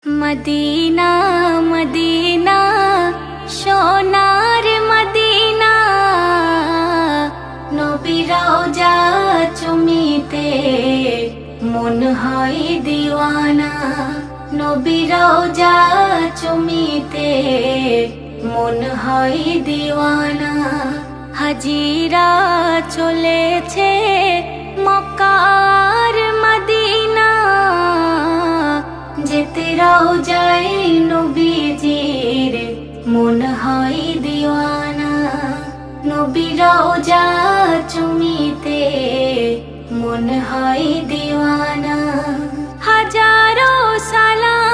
Medina Medina सोनार Medina नबीर रওজা चुमिते मन হয় दीवाना नबीर रওজা चुमिते मन হয় दीवाना हाजिरा चलेছে मक्का আর मदीना যেতে রওজায় নবীজির মন হয় দিওয়ানা নবীর রওজা চুমিতে মন হয় দিওয়ানা হাজারো সালাম